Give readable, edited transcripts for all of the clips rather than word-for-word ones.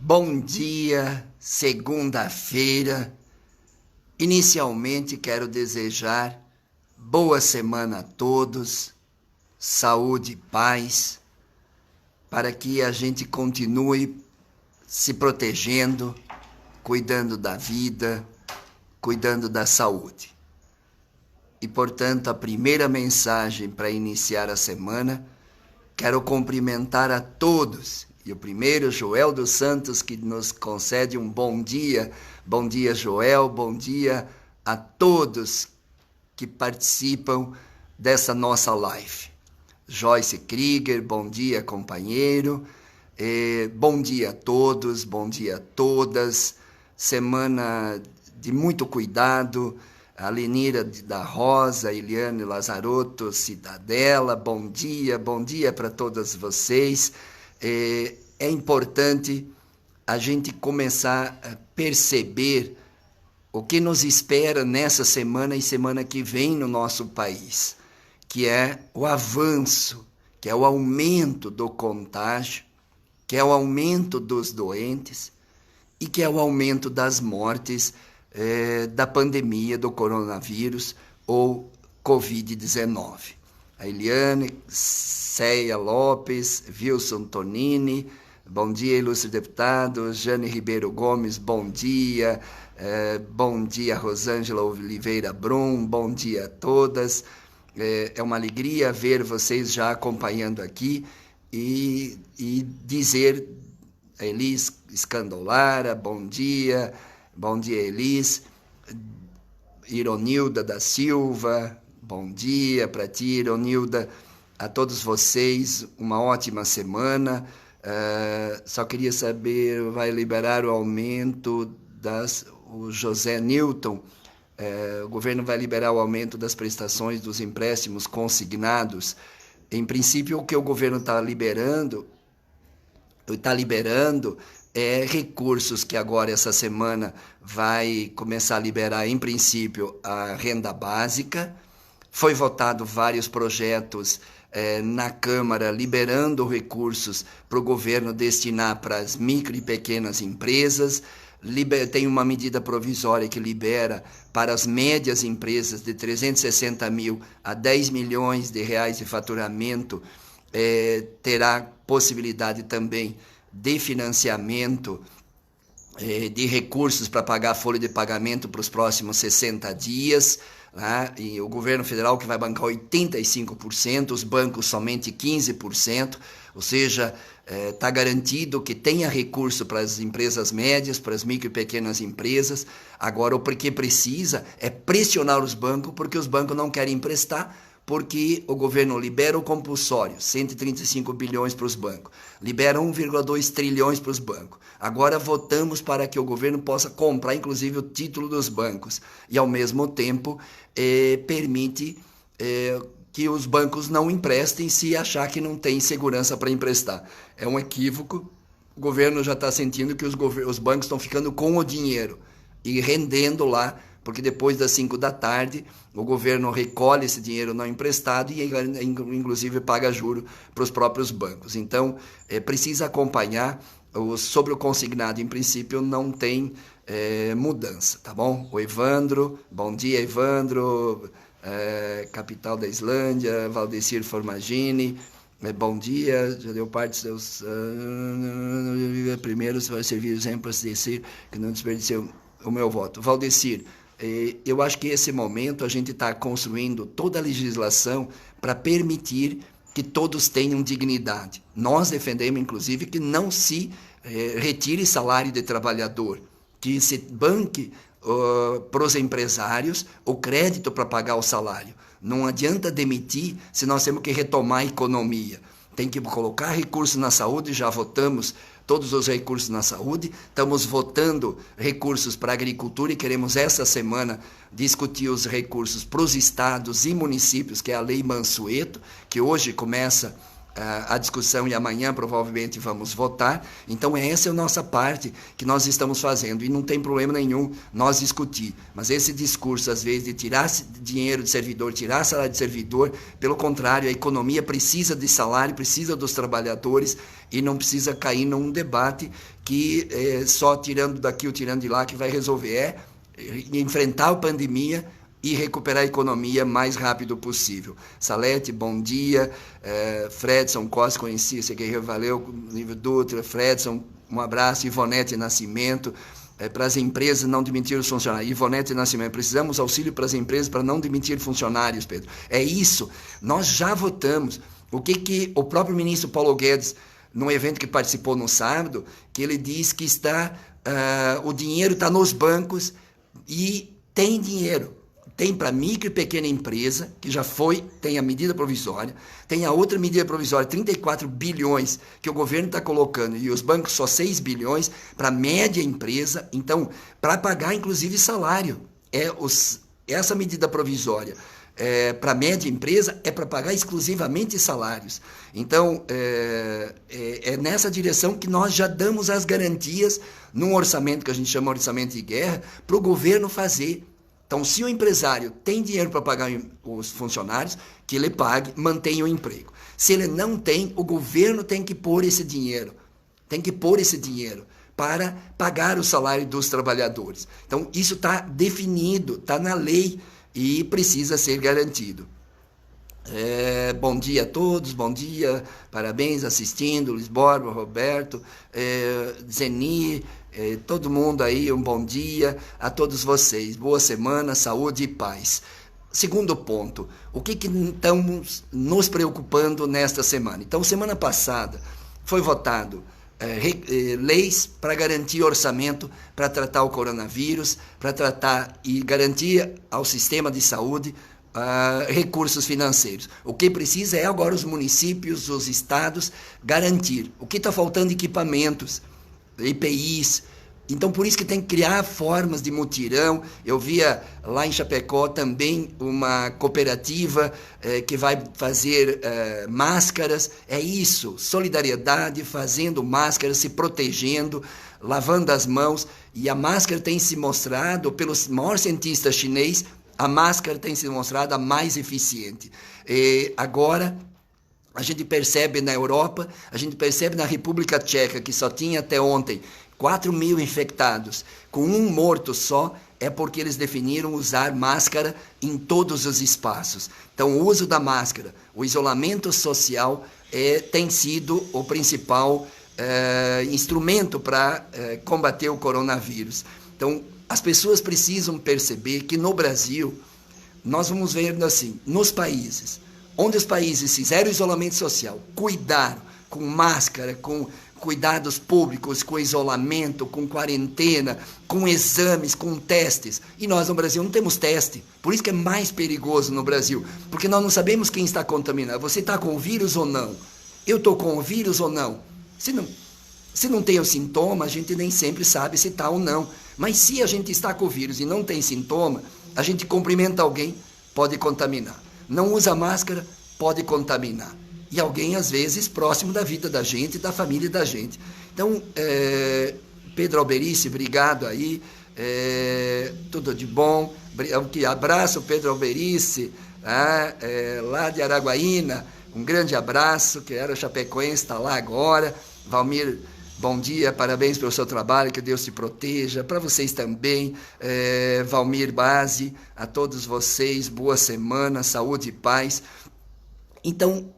Bom dia, segunda-feira. Inicialmente quero desejar boa semana a todos, saúde e paz, para que a gente continue se protegendo, cuidando da vida, cuidando da saúde. E, portanto, a primeira mensagem para iniciar a semana, quero cumprimentar a todos. E o primeiro, Joel dos Santos, que nos concede um bom dia. Bom dia, Joel. Bom dia a todos que participam dessa nossa live. Joyce Krieger, bom dia, companheiro. Bom dia a todos, bom dia a todas. Semana de muito cuidado. A Lenira da Rosa, Eliane Lazarotto, Cidadela, bom dia para todas vocês. É importante a gente começar a perceber o que nos espera nessa semana e semana que vem no nosso país, que é o avanço, que é o aumento do contágio, que é o aumento dos doentes e que é o aumento das mortes da pandemia do coronavírus ou Covid-19. A Eliane, Céia Lopes, Wilson Tonini, bom dia, ilustre deputado. Jane Ribeiro Gomes, bom dia. Bom dia, Rosângela Oliveira Brum, bom dia a todas. É uma alegria ver vocês já acompanhando aqui e dizer, Elis Escandolara, bom dia, Elis. Ironilda da Silva, bom dia para ti, Ironilda. A todos vocês, uma ótima semana. Só queria saber, vai liberar o aumento o José Newton, o governo vai liberar o aumento das prestações dos empréstimos consignados. Em princípio, o que o governo está liberando recursos que agora, essa semana, vai começar a liberar, em princípio, a renda básica. Foi votado vários projetos na Câmara, liberando recursos para o governo destinar para as micro e pequenas empresas. Tem uma medida provisória que libera para as médias empresas de 360 mil a 10 milhões de reais de faturamento, terá possibilidade também de financiamento de recursos para pagar a folha de pagamento para os próximos 60 dias, né? E o governo federal que vai bancar 85%, os bancos somente 15%, ou seja, está garantido que tenha recurso para as empresas médias, para as micro e pequenas empresas. Agora, o que precisa é pressionar os bancos, porque os bancos não querem emprestar, porque o governo libera o compulsório, 135 bilhões para os bancos, libera 1,2 trilhões para os bancos. Agora votamos para que o governo possa comprar, inclusive, o título dos bancos e, ao mesmo tempo, permite que os bancos não emprestem se achar que não tem segurança para emprestar. É um equívoco. O governo já está sentindo que os bancos estão ficando com o dinheiro e rendendo lá, porque depois das 5 da tarde o governo recolhe esse dinheiro não emprestado e inclusive paga juro para os próprios bancos. Então, precisa acompanhar. Sobre o consignado, em princípio, não tem mudança, tá bom? O Evandro, bom dia, Evandro, capital da Islândia. Valdecir Formagini, bom dia, já deu parte dos seus... primeiro, você vai servir exemplo para dizer que não desperdiceu o meu voto. Valdecir, eu acho que esse momento a gente está construindo toda a legislação para permitir que todos tenham dignidade. Nós defendemos, inclusive, que não se retire salário de trabalhador, que se banque para os empresários o crédito para pagar o salário. Não adianta demitir se nós temos que retomar a economia. Tem que colocar recursos na saúde, já votamos todos os recursos na saúde, estamos votando recursos para a agricultura e queremos essa semana discutir os recursos para os estados e municípios, que é a Lei Mansueto, que hoje começa a discussão e amanhã provavelmente vamos votar. Então essa é a nossa parte que nós estamos fazendo e não tem problema nenhum nós discutir. Mas esse discurso, às vezes, de tirar dinheiro de servidor, tirar salário de servidor, pelo contrário, a economia precisa de salário, precisa dos trabalhadores e não precisa cair num debate que só tirando daqui ou tirando de lá que vai resolver. Enfrentar a pandemia e recuperar a economia mais rápido possível. Salete, bom dia. Fredson Costa, conheci, esse aqui, valeu. Nível Dutra, Fredson, um abraço. Ivonete Nascimento, para as empresas não demitir os funcionários. Ivonete Nascimento, precisamos auxílio para as empresas para não demitir funcionários, Pedro. É isso, nós já votamos. O que o próprio ministro Paulo Guedes, num evento que participou no sábado, que ele diz que o dinheiro está nos bancos e tem dinheiro. Tem para micro e pequena empresa, que já tem a medida provisória, tem a outra medida provisória, 34 bilhões, que o governo está colocando, e os bancos só 6 bilhões para média empresa, então, para pagar inclusive salário. Essa medida provisória para média empresa é para pagar exclusivamente salários. Então, é nessa direção que nós já damos as garantias num orçamento que a gente chama orçamento de guerra, para o governo fazer. Então, se o empresário tem dinheiro para pagar os funcionários, que ele pague, mantenha o emprego. Se ele não tem, o governo tem que pôr esse dinheiro. Tem que pôr esse dinheiro para pagar o salário dos trabalhadores. Então, isso está definido, está na lei e precisa ser garantido. Bom dia a todos, bom dia, parabéns assistindo, Luiz Borba, Roberto, Zeni, todo mundo aí, um bom dia a todos vocês, boa semana, saúde e paz. Segundo ponto, o que estamos nos preocupando nesta semana? Então, semana passada foi votado leis para garantir orçamento para tratar o coronavírus, para tratar e garantir ao sistema de saúde recursos financeiros. O que precisa é agora os municípios, os estados garantir. O que está faltando? Equipamentos, EPIs. Então, por isso que tem que criar formas de mutirão. Eu via lá em Chapecó também uma cooperativa que vai fazer máscaras. É isso, solidariedade, fazendo máscaras, se protegendo, lavando as mãos. E a máscara tem se mostrado, pelo maior cientista chinês, a máscara tem se mostrado a mais eficiente. Agora, a gente percebe na Europa, a gente percebe na República Tcheca, que só tinha até ontem 4.000 infectados, com um morto só, é porque eles definiram usar máscara em todos os espaços. Então, o uso da máscara, o isolamento social tem sido o principal instrumento para combater o coronavírus. Então, as pessoas precisam perceber que no Brasil, nós vamos vendo assim, nos países, onde os países fizeram isolamento social, cuidaram com máscara, com cuidados públicos, com isolamento, com quarentena, com exames, com testes. E nós no Brasil não temos teste. Por isso que é mais perigoso no Brasil, porque nós não sabemos quem está contaminado. Você está com o vírus ou não? Eu estou com o vírus ou não? Se não tem o sintoma, a gente nem sempre sabe se está ou não. Mas se a gente está com o vírus e não tem sintoma, a gente cumprimenta alguém, pode contaminar. Não usa máscara, pode contaminar. E alguém, às vezes, próximo da vida da gente, da família da gente. Então, Pedro Alberici, obrigado aí. Tudo de bom. Abraço, Pedro Alberici, lá de Araguaína. Um grande abraço, que era chapecoense, está lá agora. Valmir, bom dia, parabéns pelo seu trabalho, que Deus te proteja. Para vocês também, Valmir Base, a todos vocês, boa semana, saúde e paz. Então,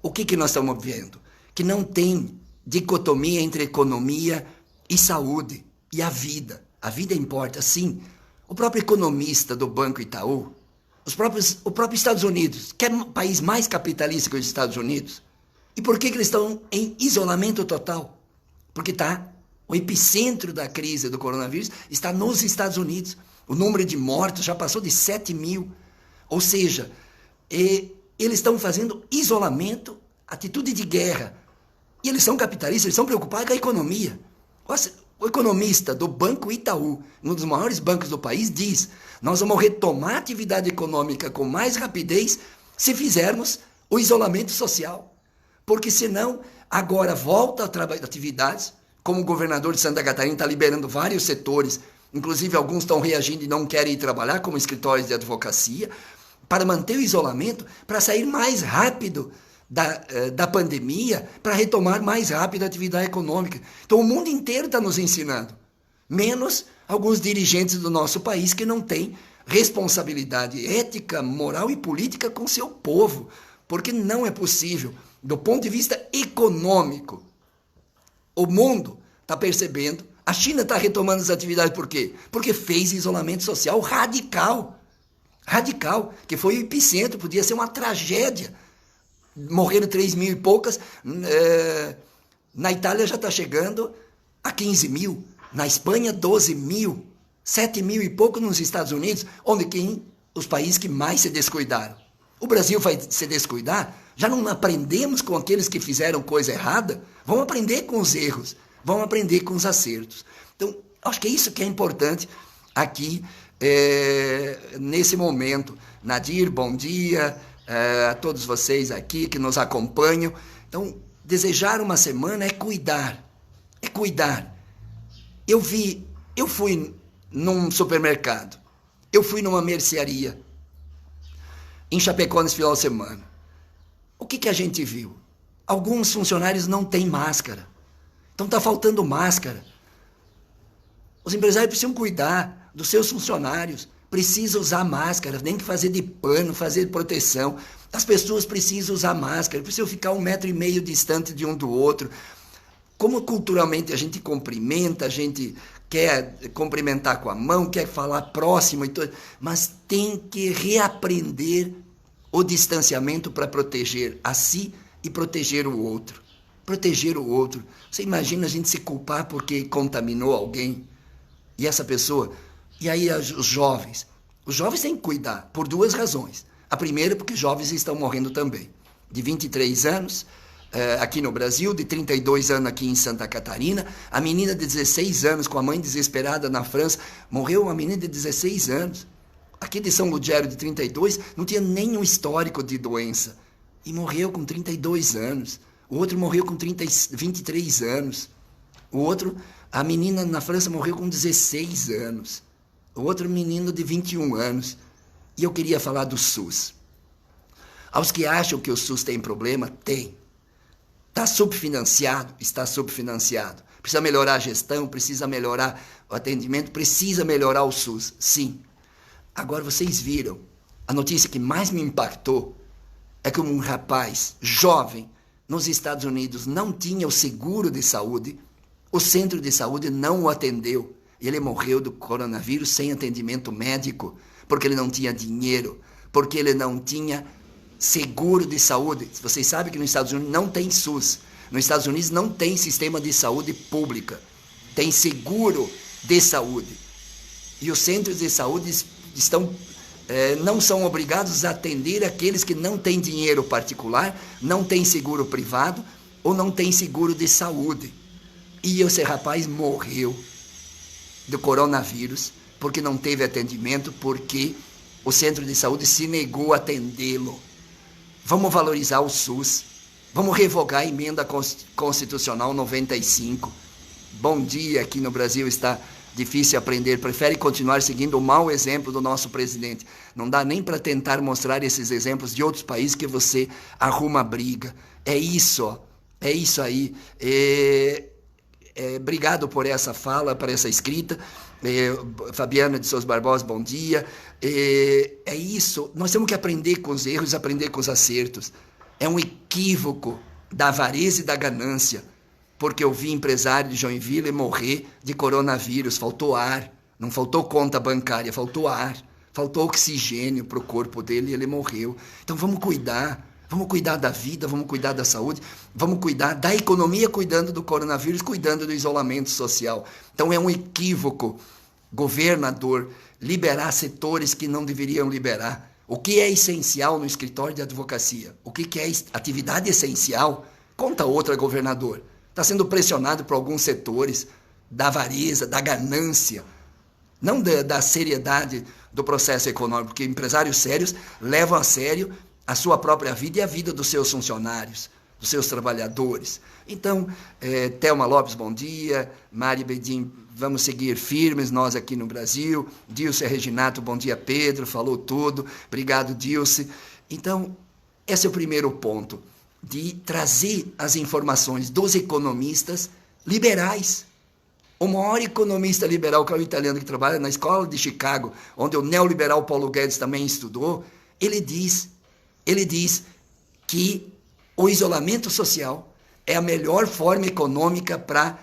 o que nós estamos vendo? Que não tem dicotomia entre economia e saúde, e a vida. A vida importa, sim. O próprio economista do Banco Itaú, o próprio Estados Unidos, que é um país mais capitalista que os Estados Unidos, e por que eles estão em isolamento total? Porque o epicentro da crise do coronavírus está nos Estados Unidos. O número de mortos já passou de 7 mil. Ou seja, eles estão fazendo isolamento, atitude de guerra. E eles são capitalistas, eles são preocupados com a economia. O economista do Banco Itaú, um dos maiores bancos do país, diz: nós vamos retomar a atividade econômica com mais rapidez se fizermos o isolamento social. porque senão agora volta a atividades, como o governador de Santa Catarina está liberando vários setores, inclusive alguns estão reagindo e não querem ir trabalhar, como escritórios de advocacia, para manter o isolamento, para sair mais rápido da pandemia, para retomar mais rápido a atividade econômica. Então o mundo inteiro está nos ensinando, menos alguns dirigentes do nosso país que não têm responsabilidade ética, moral e política com seu povo, porque não é possível, do ponto de vista econômico. O mundo está percebendo, a China está retomando as atividades, por quê? Porque fez isolamento social radical, que foi o epicentro, podia ser uma tragédia. Morreram 3 mil e poucas, na Itália já está chegando a 15 mil, na Espanha 12 mil, 7 mil e pouco nos Estados Unidos, os países que mais se descuidaram. O Brasil vai se descuidar? Já não aprendemos com aqueles que fizeram coisa errada? Vamos aprender com os erros, vamos aprender com os acertos. Então, acho que é isso que é importante aqui, nesse momento. Nadir, bom dia, a todos vocês aqui que nos acompanham. Então, desejar uma semana é cuidar, Eu fui num supermercado, eu fui numa mercearia, em Chapecó nesse final de semana. O que a gente viu? Alguns funcionários não têm máscara, então está faltando máscara. Os empresários precisam cuidar dos seus funcionários, precisam usar máscara, nem que fazer de pano, fazer de proteção. As pessoas precisam usar máscara, precisam ficar 1,5 metro distante de um do outro. Como culturalmente a gente cumprimenta, a gente quer cumprimentar com a mão, quer falar próximo, e tudo, mas tem que reaprender o distanciamento para proteger a si e proteger o outro. Você imagina a gente se culpar porque contaminou alguém? E essa pessoa... E aí os jovens têm que cuidar por 2 razões. A primeira, porque jovens estão morrendo também. De 23 anos... aqui no Brasil, de 32 anos aqui em Santa Catarina, a menina de 16 anos, com a mãe desesperada na França, morreu uma menina de 16 anos. Aqui de São Ludgero, de 32, não tinha nenhum histórico de doença. E morreu com 32 anos. O outro morreu com 23 anos. A menina na França morreu com 16 anos. O outro menino de 21 anos. E eu queria falar do SUS. Aos que acham que o SUS tem problema, tem. Está subfinanciado? Está subfinanciado. Precisa melhorar a gestão, precisa melhorar o atendimento, precisa melhorar o SUS. Sim. Agora vocês viram, a notícia que mais me impactou é que um rapaz jovem nos Estados Unidos não tinha o seguro de saúde, o centro de saúde não o atendeu. E ele morreu do coronavírus sem atendimento médico, porque ele não tinha dinheiro, porque ele não tinha seguro de saúde. Vocês sabem que nos Estados Unidos não tem SUS. Nos Estados Unidos não tem sistema de saúde pública. Tem seguro de saúde. E os centros de saúde não são obrigados a atender aqueles que não têm dinheiro particular, não têm seguro privado ou não têm seguro de saúde. E esse rapaz morreu do coronavírus porque não teve atendimento, porque o centro de saúde se negou a atendê-lo. Vamos valorizar o SUS. Vamos revogar a emenda constitucional 95. Bom dia, aqui no Brasil está difícil aprender. Prefere continuar seguindo o mau exemplo do nosso presidente. Não dá nem para tentar mostrar esses exemplos de outros países que você arruma briga. É isso aí. Obrigado por essa fala, por essa escrita. Fabiana de Souza Barbosa, bom dia. É isso, nós temos que aprender com os erros, aprender com os acertos. É um equívoco da avareza e da ganância, porque eu vi empresário de Joinville morrer de coronavírus, faltou ar, não faltou conta bancária, faltou ar, faltou oxigênio para o corpo dele e ele morreu. Então vamos cuidar da vida, vamos cuidar da saúde, vamos cuidar da economia, cuidando do coronavírus, cuidando do isolamento social. Então é um equívoco, governador, liberar setores que não deveriam liberar. O que é essencial no escritório de advocacia? O que é atividade essencial? Conta outra, governador. Está sendo pressionado por alguns setores da avareza, da ganância, não da seriedade do processo econômico, porque empresários sérios levam a sério a sua própria vida e a vida dos seus funcionários. dos seus trabalhadores. Então, Thelma Lopes, bom dia. Mari Bedin, vamos seguir firmes, nós aqui no Brasil. Dilce Reginato, bom dia, Pedro, falou tudo. Obrigado, Dilce. Então, esse é o primeiro ponto, de trazer as informações dos economistas liberais. O maior economista liberal, que é o italiano que trabalha na escola de Chicago, onde o neoliberal Paulo Guedes também estudou, ele diz que o isolamento social é a melhor forma econômica para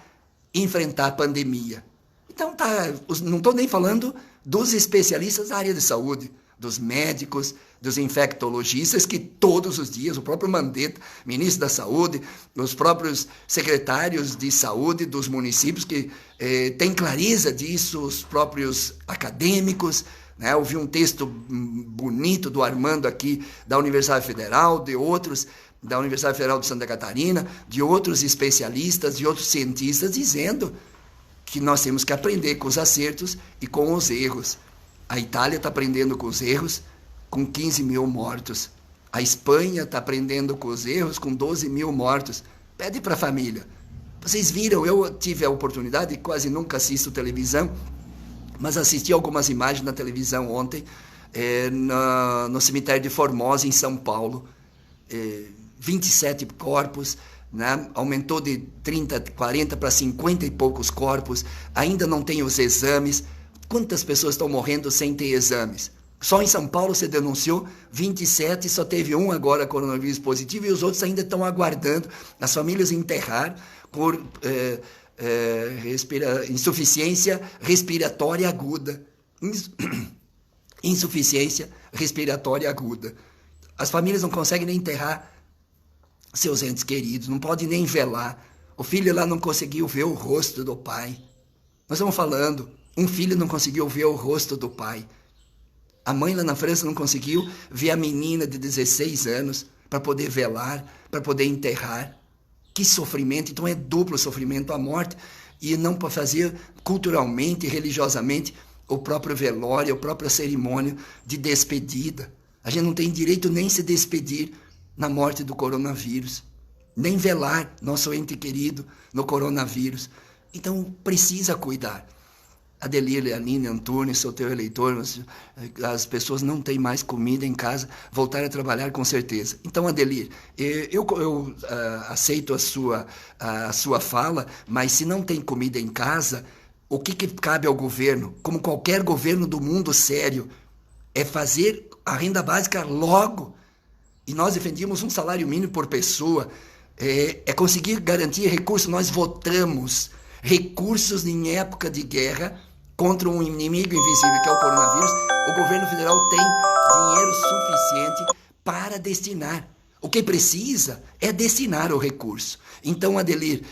enfrentar a pandemia. Então, não estou nem falando dos especialistas da área de saúde, dos médicos, dos infectologistas, que todos os dias, o próprio Mandetta, ministro da Saúde, os próprios secretários de saúde dos municípios, que têm clareza disso, os próprios acadêmicos, né? Eu vi um texto bonito do Armando aqui, da Universidade Federal, de outros, da Universidade Federal de Santa Catarina, de outros especialistas, de outros cientistas, dizendo que nós temos que aprender com os acertos e com os erros. A Itália está aprendendo com os erros, com 15 mil mortos. A Espanha está aprendendo com os erros, com 12 mil mortos. Pede para a família. Vocês viram, eu tive a oportunidade, quase nunca assisto televisão, mas assisti algumas imagens na televisão ontem, no cemitério de Formosa, em São Paulo. 27 corpos, né? Aumentou de 30, 40 para 50 e poucos corpos. Ainda não tem os exames. Quantas pessoas estão morrendo sem ter exames? Só em São Paulo se denunciou 27, só teve um agora coronavírus positivo e os outros ainda estão aguardando as famílias enterrar por insuficiência respiratória aguda. Insuficiência respiratória aguda. As famílias não conseguem nem enterrar seus entes queridos, não podem nem velar. O filho lá não conseguiu ver o rosto do pai. Nós estamos falando, um filho não conseguiu ver o rosto do pai. A mãe lá na França não conseguiu ver a menina de 16 anos para poder velar, para poder enterrar. Que sofrimento! Então é duplo sofrimento a morte, e não para fazer culturalmente e religiosamente o próprio velório, a própria cerimônia de despedida. A gente não tem direito nem se despedir na morte do coronavírus, nem velar nosso ente querido no coronavírus. Então precisa cuidar. Adelir, Leanine, Antunes, sou teu eleitor, as pessoas não têm mais comida em casa, voltar a trabalhar com certeza. Então, Adelir, eu aceito a sua fala, mas se não tem comida em casa, o que cabe ao governo, como qualquer governo do mundo sério, é fazer a renda básica logo. E nós defendíamos um salário mínimo por pessoa, é conseguir garantir recursos. Nós votamos recursos em época de guerra contra um inimigo invisível que é o coronavírus. O governo federal tem dinheiro suficiente para destinar. O que precisa é destinar o recurso. Então, Adelir,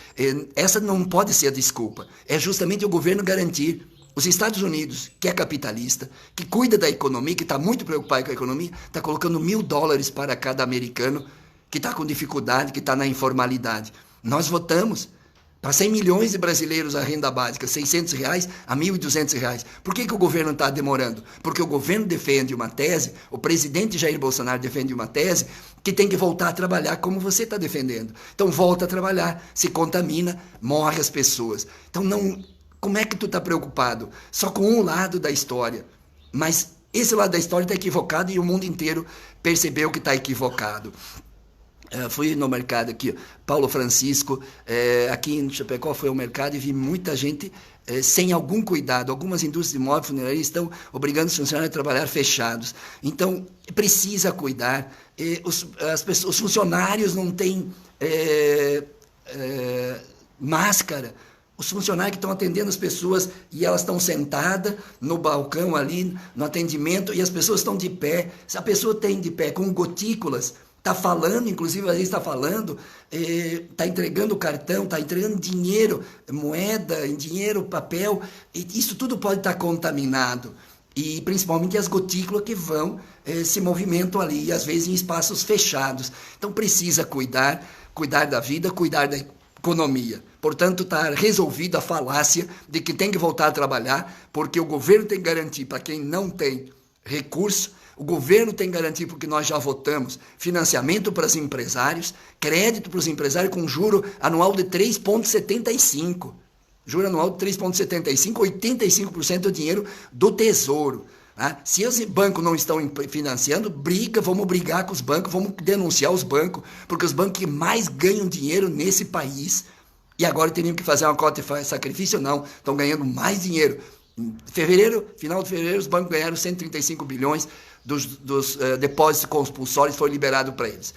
essa não pode ser a desculpa. É justamente o governo garantir. Os Estados Unidos, que é capitalista, que cuida da economia, que está muito preocupado com a economia, está colocando $1.000 para cada americano que está com dificuldade, que está na informalidade. Nós votamos para 100 milhões de brasileiros a renda básica, R$600 a R$1.200. Por que o governo está demorando? Porque o governo defende uma tese, o presidente Jair Bolsonaro defende uma tese, que tem que voltar a trabalhar como você está defendendo. Então volta a trabalhar, se contamina, morre as pessoas. Então não... Como é que tu está preocupado? Só com um lado da história. Mas esse lado da história está equivocado e o mundo inteiro percebeu que está equivocado. Fui no mercado aqui, Paulo Francisco, aqui em Chapecó, foi ao mercado e vi muita gente sem algum cuidado. Algumas indústrias de imóveis funerários estão obrigando os funcionários a trabalhar fechados. Então, precisa cuidar. Os funcionários não têm máscara. Os funcionários que estão atendendo as pessoas e elas estão sentadas no balcão ali, no atendimento, e as pessoas estão de pé. Se a pessoa tem de pé com gotículas, está falando, inclusive às vezes está falando, está entregando o cartão, está entregando dinheiro, moeda, dinheiro, papel, e isso tudo pode estar contaminado. E principalmente as gotículas que vão se movimentam ali, e às vezes em espaços fechados. Então precisa cuidar da vida, cuidar da economia. Portanto, está resolvida a falácia de que tem que voltar a trabalhar, porque o governo tem que garantir para quem não tem recurso, O governo tem que garantir, porque nós já votamos, financiamento para os empresários, crédito para os empresários com juro anual de 3,75%. Juro anual de 3,75%, 85% do dinheiro do Tesouro. Tá? Se os bancos não estão financiando, vamos brigar com os bancos, vamos denunciar os bancos, porque os bancos que mais ganham dinheiro nesse país, e agora teriam que fazer uma cota de sacrifício, não, estão ganhando mais dinheiro. Em fevereiro, final de fevereiro, os bancos ganharam 135 bilhões dos depósitos compulsórios, foi liberado para eles.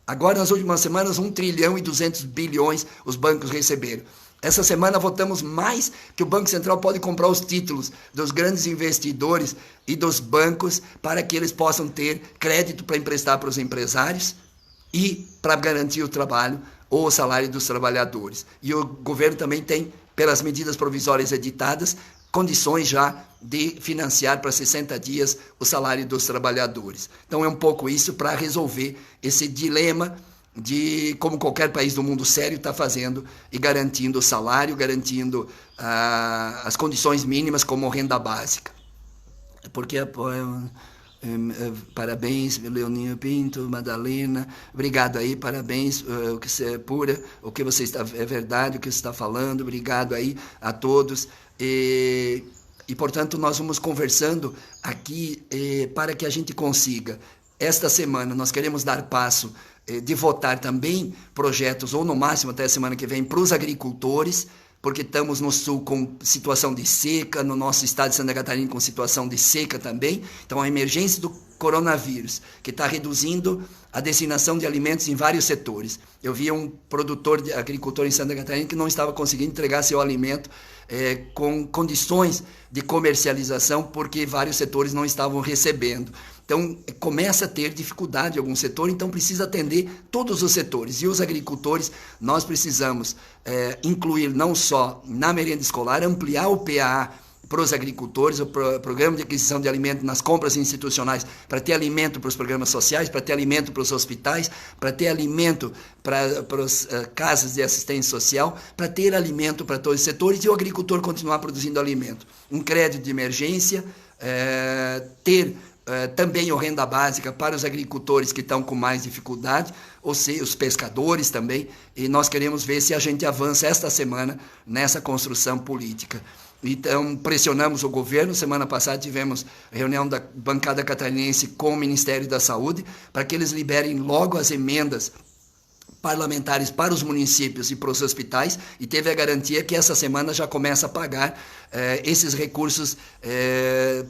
Agora, nas últimas semanas, 1 trilhão e 200 bilhões os bancos receberam. Essa semana votamos mais que o Banco Central pode comprar os títulos dos grandes investidores e dos bancos para que eles possam ter crédito para emprestar para os empresários e para garantir o trabalho ou o salário dos trabalhadores. E o governo também tem, pelas medidas provisórias editadas, condições já de financiar para 60 dias o salário dos trabalhadores. Então é um pouco isso para resolver esse dilema de como qualquer país do mundo sério está fazendo e garantindo o salário, garantindo as condições mínimas como renda básica. Porque parabéns, Leoninho Pinto, Madalena, obrigado aí, parabéns, o que você é pura, o que você está, é verdade, o que você está falando, obrigado aí a todos. E portanto, nós vamos conversando aqui para que a gente consiga. Esta semana nós queremos dar passo de votar também projetos, ou no máximo até a semana que vem, para os agricultores, porque estamos no sul com situação de seca, no nosso estado de Santa Catarina com situação de seca também. Então, a emergência do coronavírus, que está reduzindo a destinação de alimentos em vários setores. Eu vi um agricultor em Santa Catarina que não estava conseguindo entregar seu alimento com condições de comercialização, porque vários setores não estavam recebendo. Então, começa a ter dificuldade em algum setor, então precisa atender todos os setores. E os agricultores, nós precisamos incluir não só na merenda escolar, ampliar o PAA para os agricultores, o programa de aquisição de alimento nas compras institucionais, para ter alimento para os programas sociais, para ter alimento para os hospitais, para ter alimento para as casas de assistência social, para ter alimento para todos os setores e o agricultor continuar produzindo alimento. Um crédito de emergência, ter também a renda básica para os agricultores que estão com mais dificuldade, ou seja, os pescadores também, e nós queremos ver se a gente avança esta semana nessa construção política. Então, pressionamos o governo. Semana passada tivemos reunião da bancada catarinense com o Ministério da Saúde para que eles liberem logo as emendas parlamentares para os municípios e para os hospitais, e teve a garantia que essa semana já começa a pagar esses recursos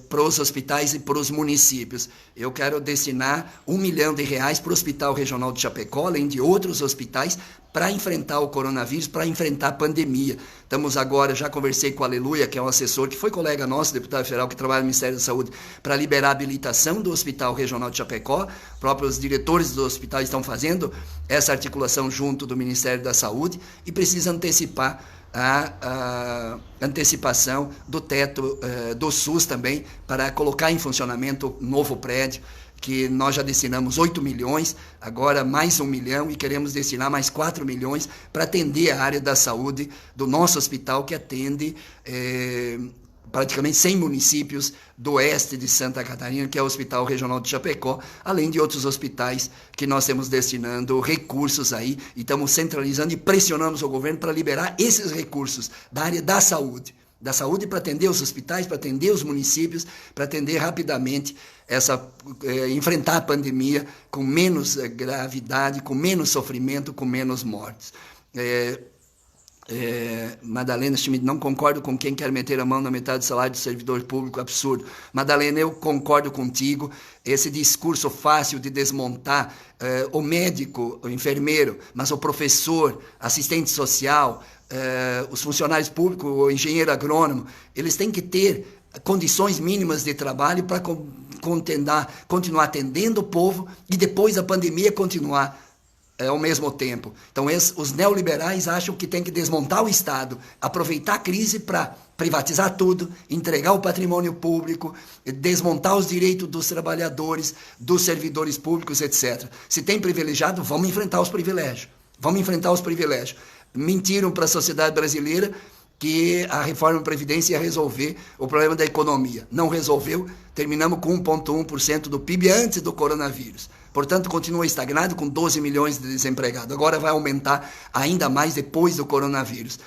para os hospitais e para os municípios. Eu quero destinar R$1 milhão para o Hospital Regional de Chapecó, além de outros hospitais, para enfrentar o coronavírus, para enfrentar a pandemia. Estamos agora, já conversei com o Aleluia, que é um assessor, que foi colega nosso, deputado federal, que trabalha no Ministério da Saúde, para liberar a habilitação do Hospital Regional de Chapecó. Próprios diretores do hospital estão fazendo essa articulação junto do Ministério da Saúde e precisa antecipar a antecipação do teto do SUS também, para colocar em funcionamento o novo prédio, que nós já destinamos 8 milhões, agora mais 1 milhão, e queremos destinar mais 4 milhões para atender a área da saúde do nosso hospital, que atende praticamente 100 municípios do oeste de Santa Catarina, que é o Hospital Regional de Chapecó, além de outros hospitais que nós temos destinando recursos aí, e estamos centralizando e pressionamos o governo para liberar esses recursos da área da saúde para atender os hospitais, para atender os municípios, para atender rapidamente enfrentar a pandemia com menos gravidade, com menos sofrimento, com menos mortes. Madalena Schmidt, não concordo com quem quer meter a mão na metade do salário do servidor público, absurdo. Madalena, eu concordo contigo, esse discurso fácil de desmontar o médico, o enfermeiro, mas o professor, assistente social, os funcionários públicos, o engenheiro agrônomo, eles têm que ter condições mínimas de trabalho para continuar atendendo o povo e depois da pandemia continuar ao mesmo tempo. Então, os neoliberais acham que tem que desmontar o Estado, aproveitar a crise para privatizar tudo, entregar o patrimônio público, desmontar os direitos dos trabalhadores, dos servidores públicos, etc. Se tem privilegiado, vamos enfrentar os privilégios. Mentiram para a sociedade brasileira que a reforma da Previdência ia resolver o problema da economia. Não resolveu, terminamos com 1,1% do PIB antes do coronavírus. Portanto, continua estagnado com 12 milhões de desempregados. Agora vai aumentar ainda mais depois do coronavírus.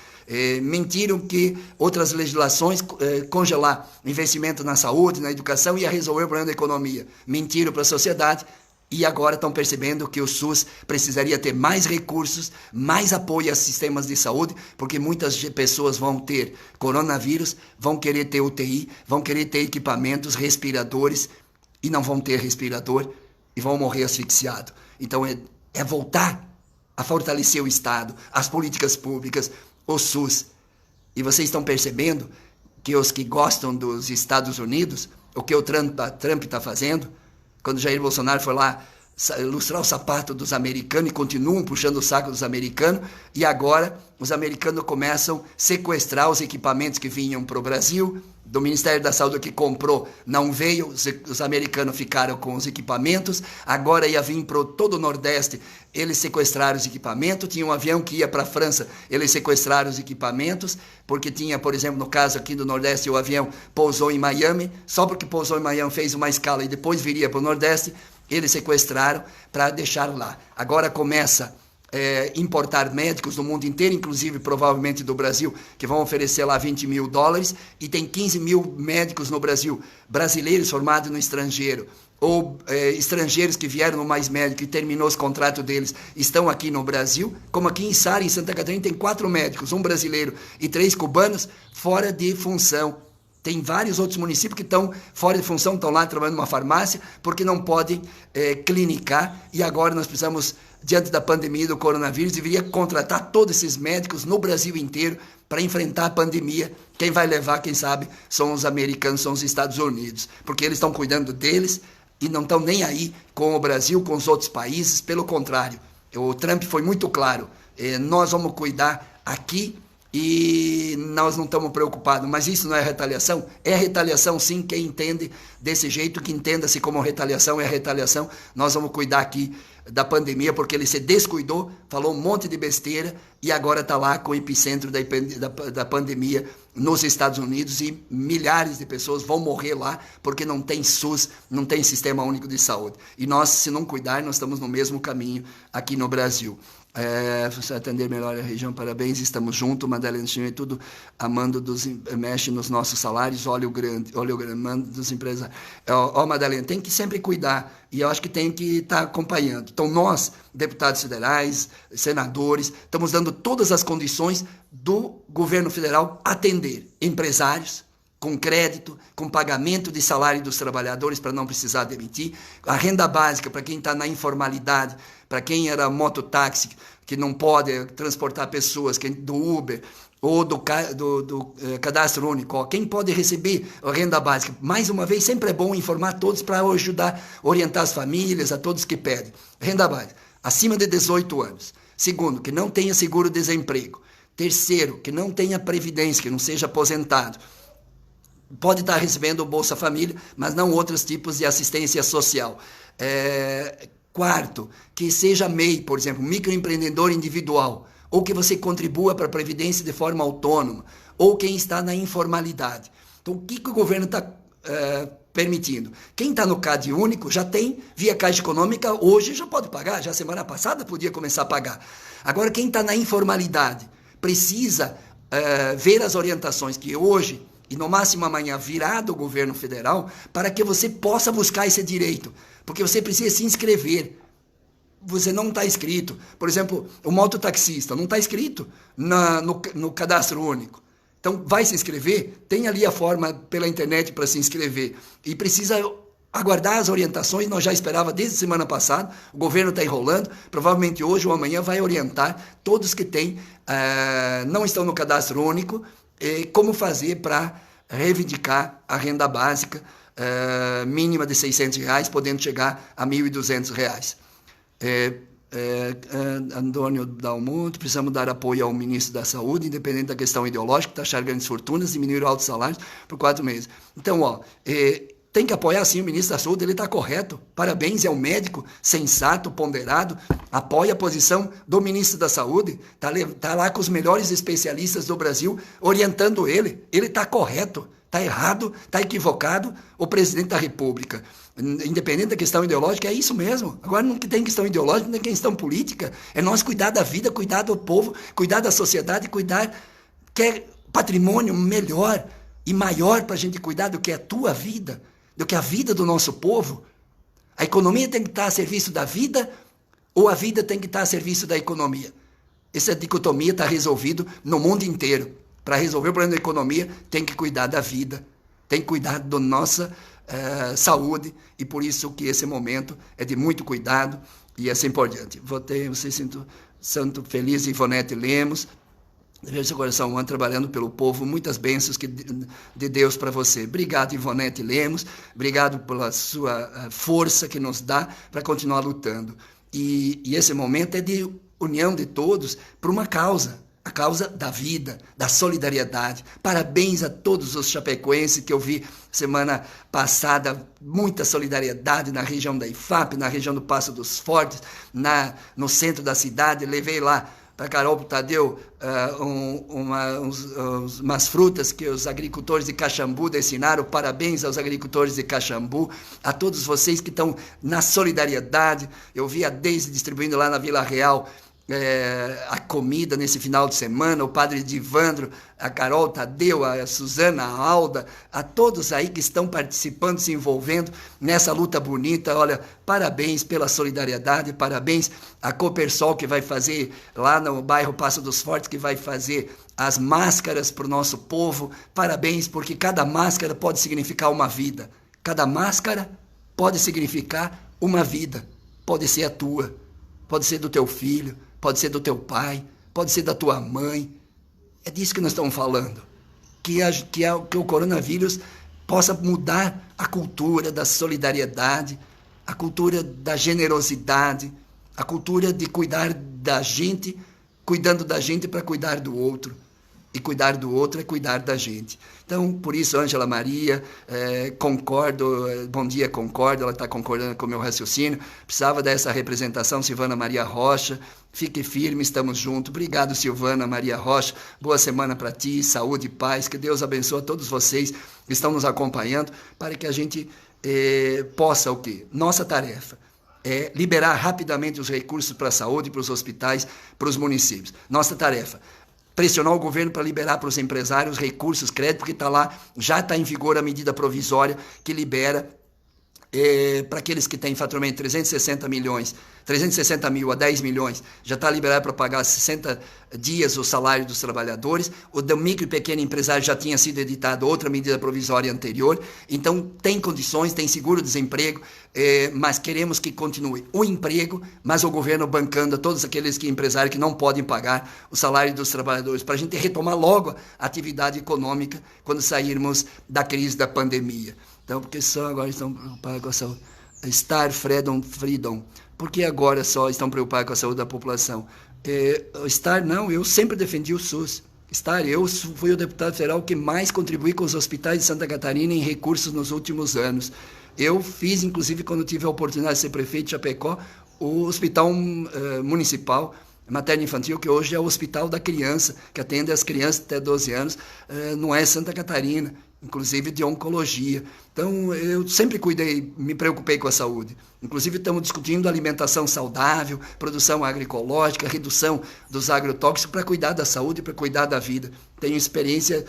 Mentiram que outras legislações, congelar investimento na saúde, na educação, ia resolver o problema da economia. Mentiram para a sociedade. E agora estão percebendo que o SUS precisaria ter mais recursos, mais apoio aos sistemas de saúde, porque muitas pessoas vão ter coronavírus, vão querer ter UTI, vão querer ter equipamentos, respiradores, e não vão ter respirador e vão morrer asfixiados. Então é voltar a fortalecer o Estado, as políticas públicas, o SUS. E vocês estão percebendo que os que gostam dos Estados Unidos, o que o Trump está fazendo, quando Jair Bolsonaro foi lá lustrar o sapato dos americanos e continuam puxando o saco dos americanos, e agora os americanos começam a sequestrar os equipamentos que vinham para o Brasil, do Ministério da Saúde que comprou, não veio, os americanos ficaram com os equipamentos, agora ia vir para todo o Nordeste, eles sequestraram os equipamentos, tinha um avião que ia para a França, eles sequestraram os equipamentos, porque tinha, por exemplo, no caso aqui do Nordeste, o avião pousou em Miami, só porque pousou em Miami fez uma escala e depois viria para o Nordeste, eles sequestraram para deixar lá. Agora começa importar médicos do mundo inteiro, inclusive provavelmente do Brasil, que vão oferecer lá 20 mil dólares, e tem 15 mil médicos no Brasil, brasileiros formados no estrangeiro, ou estrangeiros que vieram no Mais Médico e terminou os contratos deles, estão aqui no Brasil, como aqui em Sara, em Santa Catarina, tem 4 médicos, um brasileiro e 3 cubanos, fora de função. Tem vários outros municípios que estão fora de função, estão lá trabalhando numa farmácia, porque não podem clinicar, e agora nós precisamos, diante da pandemia do coronavírus, deveria contratar todos esses médicos no Brasil inteiro para enfrentar a pandemia. Quem vai levar, quem sabe, são os americanos, são os Estados Unidos, porque eles estão cuidando deles e não estão nem aí com o Brasil, com os outros países, pelo contrário. O Trump foi muito claro, nós vamos cuidar aqui, e nós não estamos preocupados, mas isso não é retaliação? É retaliação sim, quem entende desse jeito, que entenda-se como retaliação, é retaliação. Nós vamos cuidar aqui da pandemia, porque ele se descuidou, falou um monte de besteira, e agora está lá com o epicentro da pandemia nos Estados Unidos, e milhares de pessoas vão morrer lá, porque não tem SUS, não tem Sistema Único de Saúde. E nós, se não cuidar, nós estamos no mesmo caminho aqui no Brasil. Você atender melhor a região, parabéns, estamos juntos, Madalena e tudo, amando mexe nos nossos salários, olha o grande, mando dos empresários. Madalena, tem que sempre cuidar, e eu acho que tem que estar acompanhando. Então nós, deputados federais, senadores, estamos dando todas as condições do governo federal atender empresários, com crédito, com pagamento de salário dos trabalhadores para não precisar demitir, a renda básica para quem está na informalidade, para quem era mototáxi, que não pode transportar pessoas, do Uber ou do cadastro único, quem pode receber a renda básica. Mais uma vez, sempre é bom informar todos para ajudar, orientar as famílias, a todos que pedem. Renda básica, acima de 18 anos. Segundo, que não tenha seguro-desemprego. Terceiro, que não tenha previdência, que não seja aposentado. Pode estar recebendo o Bolsa Família, mas não outros tipos de assistência social. Quarto, que seja MEI, por exemplo, microempreendedor individual, ou que você contribua para a Previdência de forma autônoma, ou quem está na informalidade. Então, o que o governo está permitindo? Quem está no CAD único já tem, via Caixa Econômica, hoje já pode pagar, já semana passada podia começar a pagar. Agora, quem está na informalidade precisa ver as orientações que hoje, e no máximo amanhã virá do governo federal, para que você possa buscar esse direito, porque você precisa se inscrever. Você não está inscrito. Por exemplo, o mototaxista não está inscrito no cadastro único. Então, vai se inscrever, tem ali a forma pela internet para se inscrever, e precisa aguardar as orientações. Nós já esperava desde semana passada, o governo está enrolando, provavelmente hoje ou amanhã vai orientar todos que não estão no cadastro único, como fazer para reivindicar a renda básica mínima de R$600, podendo chegar a R$1.200. Antônio Dalmuto, precisamos dar apoio ao ministro da Saúde, independente da questão ideológica, taxar grandes fortunas, diminuir o alto salário por 4 meses. Então, tem que apoiar sim o ministro da Saúde, ele está correto. Parabéns, é um médico sensato, ponderado, apoia a posição do ministro da Saúde, está lá com os melhores especialistas do Brasil, orientando ele está correto. Está errado, está equivocado o presidente da República. Independente da questão ideológica, é isso mesmo. Agora não tem questão ideológica, não tem questão política. É nós cuidar da vida, cuidar do povo, cuidar da sociedade, quer patrimônio melhor e maior para a gente cuidar do que a tua vida, do que a vida do nosso povo. A economia tem que estar a serviço da vida ou a vida tem que estar a serviço da economia. Essa dicotomia está resolvida no mundo inteiro. Para resolver o problema da economia, tem que cuidar da vida, tem que cuidar da nossa saúde, e por isso que esse momento é de muito cuidado e assim por diante. Vocês sinto feliz, Ivonete Lemos, veja seu coração humano trabalhando pelo povo, muitas bênçãos de Deus para você. Obrigado, Ivonete Lemos, obrigado pela sua força que nos dá para continuar lutando. E esse momento é de união de todos por uma causa. A causa da vida, da solidariedade. Parabéns a todos os chapecoenses que eu vi semana passada, muita solidariedade na região da IFAP, na região do Passo dos Fortes, no centro da cidade. Levei lá para Carol, para o Tadeu, umas frutas que os agricultores de Caxambu destinaram. Parabéns aos agricultores de Caxambu, a todos vocês que estão na solidariedade. Eu vi a Deise distribuindo lá na Vila Real a comida nesse final de semana, o padre Divandro, a Carol Tadeu, a Suzana, a Alda, a todos aí que estão participando, se envolvendo nessa luta bonita. Olha, parabéns pela solidariedade, parabéns a Copersol que vai fazer lá no bairro Passo dos Fortes, que vai fazer as máscaras para o nosso povo. Parabéns, porque cada máscara pode significar uma vida, cada máscara pode significar uma vida, pode ser a tua, pode ser do teu filho, pode ser do teu pai, pode ser da tua mãe. É disso que nós estamos falando. Que o coronavírus possa mudar a cultura da solidariedade, a cultura da generosidade, a cultura de cuidar da gente, cuidando da gente para cuidar do outro. E cuidar do outro é cuidar da gente. Então, por isso, Ângela Maria, concordo, bom dia, concordo, ela está concordando com o meu raciocínio. Precisava dessa representação, Silvana Maria Rocha. Fique firme, estamos juntos. Obrigado, Silvana Maria Rocha. Boa semana para ti, saúde e paz. Que Deus abençoe a todos vocês que estão nos acompanhando, para que a gente possa o quê? Nossa tarefa é liberar rapidamente os recursos para a saúde, para os hospitais, para os municípios. Nossa tarefa pressionar o governo para liberar para os empresários recursos, crédito, porque está lá, já está em vigor a medida provisória que libera para aqueles que têm faturamento 360 mil a 10 milhões, já está liberado para pagar 60 dias o salário dos trabalhadores. O do micro e pequeno empresário já tinha sido editado outra medida provisória anterior, então tem condições, tem seguro-desemprego, mas queremos que continue o emprego, mas o governo bancando a todos aqueles empresários que não podem pagar o salário dos trabalhadores, para a gente retomar logo a atividade econômica quando sairmos da crise da pandemia. Então, porque só agora estão preocupados com a saúde. Freedom. Por que agora só estão preocupados com a saúde da população? Não, eu sempre defendi o SUS. Eu fui o deputado federal que mais contribuí com os hospitais de Santa Catarina em recursos nos últimos anos. Eu fiz, inclusive, quando tive a oportunidade de ser prefeito de Chapecó, o hospital municipal materno-infantil, que hoje é o Hospital da Criança, que atende as crianças até 12 anos, não é Santa Catarina, inclusive de oncologia. Então, eu sempre me preocupei com a saúde. Inclusive, estamos discutindo alimentação saudável, produção agroecológica, redução dos agrotóxicos para cuidar da saúde, para cuidar da vida. Tenho experiência